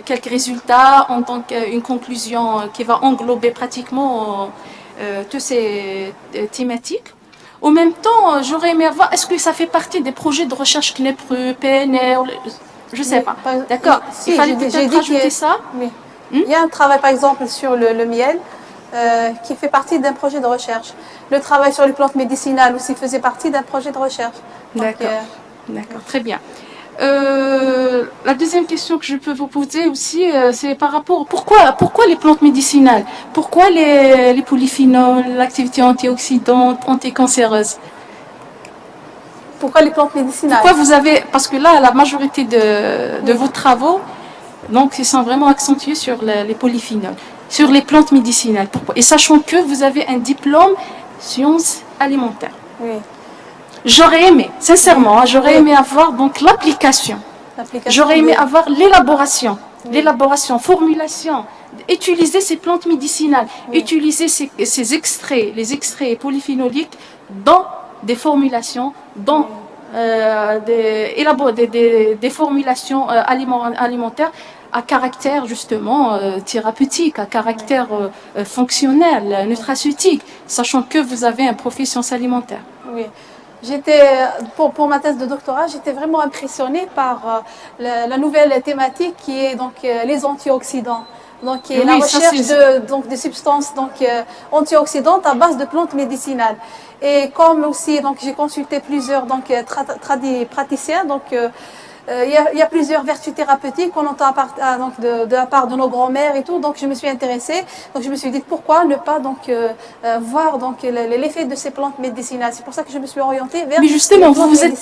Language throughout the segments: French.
quelques résultats, en tant qu'une conclusion qui va englober pratiquement toutes ces thématiques. En même temps, j'aurais aimé avoir, est-ce que ça fait partie des projets de recherche CNEPRU, PNR, je ne sais pas. D'accord. Si, il fallait peut-être rajouter ça. Oui. Il y a un travail, par exemple, sur le miel, qui fait partie d'un projet de recherche. Le travail sur les plantes médicinales aussi faisait partie d'un projet de recherche. D'accord. D'accord, très bien. La deuxième question que je peux vous poser aussi, c'est par rapport pourquoi les plantes médicinales? Pourquoi les polyphénols, l'activité antioxydante, anticancéreuse? Pourquoi les plantes médicinales? Pourquoi vous avez, parce que là, la majorité de vos travaux, donc, ils sont vraiment accentués sur les polyphénols, sur les plantes médicinales. Pourquoi? Et sachant que vous avez un diplôme sciences alimentaires. Oui. J'aurais aimé, sincèrement, j'aurais aimé avoir donc l'application. J'aurais aimé avoir l'élaboration, formulation, utiliser ces plantes médicinales, utiliser ces extraits, les extraits polyphénoliques dans des formulations, dans des formulations alimentaires à caractère justement thérapeutique, à caractère fonctionnel, nutraceutique, sachant que vous avez un profil sciences alimentaires. Oui. Pour ma thèse de doctorat, j'étais vraiment impressionnée par la nouvelle thématique qui est donc les antioxydants. Donc, la recherche de substances antioxydantes à base de plantes médicinales. Et comme aussi, donc j'ai consulté plusieurs praticiens, donc il y a plusieurs vertus thérapeutiques qu'on entend de la part de nos grands-mères et tout. Donc je me suis intéressée. Donc je me suis dit pourquoi ne pas voir l'effet de ces plantes médicinales. C'est pour ça que je me suis orientée vers. Mais justement, vous vous êtes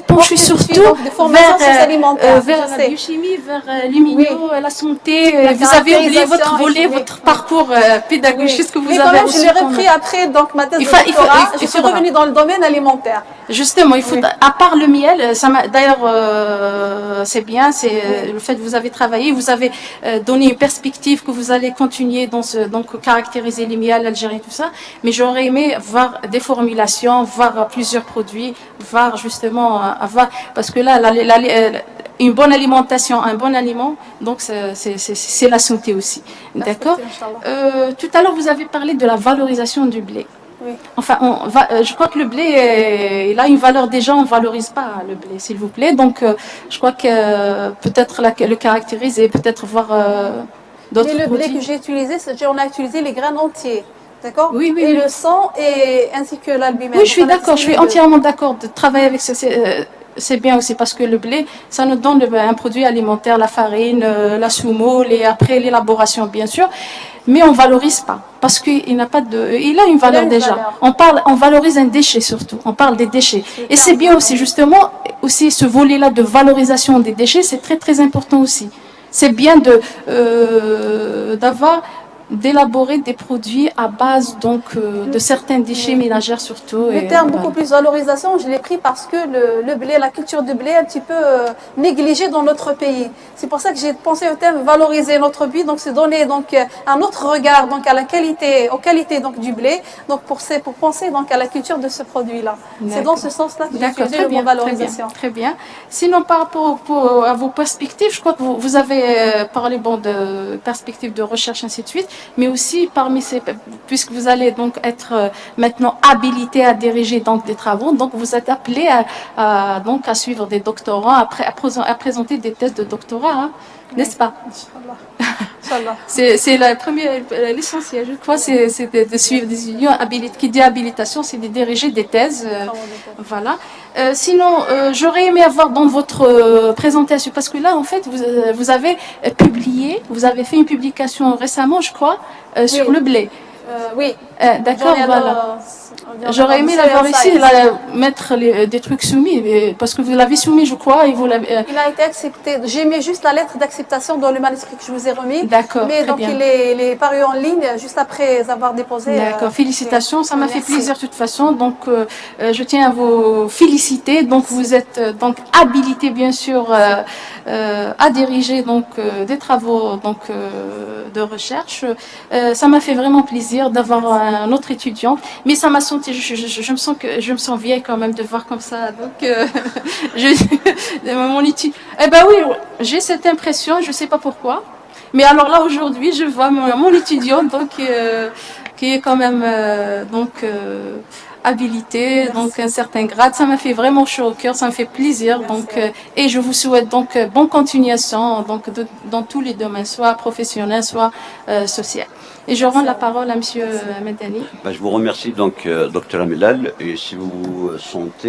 penché surtout vers la biochimie, vers l'immuno, la santé. Vous avez oublié votre volet, votre parcours pédagogique que vous avez reçu. Je l'ai repris après donc ma thèse de doctorat. Je suis revenue dans le domaine alimentaire. Justement, il faut, à part le miel, d'ailleurs, c'est bien, c'est le fait que vous avez travaillé, vous avez donné une perspective que vous allez continuer donc caractériser les miels, l'Algérie, tout ça. Mais j'aurais aimé voir des formulations, voir plusieurs produits, voir justement avoir, parce que là, une bonne alimentation, un bon aliment, donc c'est la santé aussi. D'accord. Tout à l'heure, vous avez parlé de la valorisation du blé. Oui. Enfin, je crois que le blé, il a une valeur déjà, on ne valorise pas le blé, s'il vous plaît. Donc, je crois que peut-être le caractériser, peut-être voir d'autres produits. Mais le blé que j'ai utilisé, on a utilisé les graines entiers. D'accord. Oui, oui. Et le sang, ainsi que l'albumène. Oui, je suis d'accord, je suis entièrement d'accord de travailler avec ça. C'est bien aussi parce que le blé, ça nous donne un produit alimentaire, la farine, la semoule et après l'élaboration, bien sûr. Mais on valorise pas parce qu'il n'a pas il a une valeur déjà. On valorise un déchet surtout. On parle des déchets. Et c'est bien aussi justement aussi ce volet-là de valorisation des déchets, c'est très très important aussi. C'est bien d'élaborer des produits à base de certains déchets ménagères surtout. Le terme beaucoup plus valorisation, je l'ai pris parce que le blé, la culture du blé est un petit peu négligée dans notre pays. C'est pour ça que j'ai pensé au terme valoriser notre blé, donc c'est donner un autre regard aux qualités du blé, donc pour penser à la culture de ce produit-là. C'est dans ce sens-là que j'ai utilisé le mot valorisation. Très bien. Sinon, par rapport à vos perspectives, je crois que vous avez parlé de perspectives de recherche, ainsi de suite. Mais aussi puisque vous allez donc être maintenant habilité à diriger des travaux, donc vous êtes appelé à suivre des doctorants, à présenter des thèses de doctorat, hein, n'est-ce pas? Inch'Allah. C'est l'essentiel, je crois, c'est de suivre des unions habilitées. Qui dit habilitation, c'est de diriger des thèses. Voilà. Sinon, j'aurais aimé avoir dans votre présentation, parce que là, en fait, vous avez publié, vous avez fait une publication récemment, je crois, sur le blé. Oui. D'accord, voilà. J'aurais aimé l'avoir ici, mettre des trucs soumis, parce que vous l'avez soumis, je crois, et vous l'avez. Il a été accepté. J'ai mis juste la lettre d'acceptation dans le manuscrit que je vous ai remis. D'accord. Mais donc il est paru en ligne juste après avoir déposé. D'accord. Félicitations, ça m'a fait plaisir de toute façon. Donc je tiens à vous féliciter. Donc vous êtes habilité bien sûr à diriger des travaux de recherche. Ça m'a fait vraiment plaisir. plaisir d'avoir un autre étudiant, mais ça m'a senti, je me sens vieille quand même de voir comme ça. Donc, mon étude, eh ben oui, j'ai cette impression, je sais pas pourquoi. Mais alors là aujourd'hui, je vois mon étudiant donc qui est quand même habilité, Merci. donc un certain grade. Ça m'a fait vraiment chaud au cœur, ça me fait plaisir. Merci. Donc et je vous souhaite donc bonne continuation donc dans tous les domaines, soit professionnel, soit social. Et je rends la parole à Monsieur Medani. Je vous remercie donc, docteur Amelal, et si vous sentez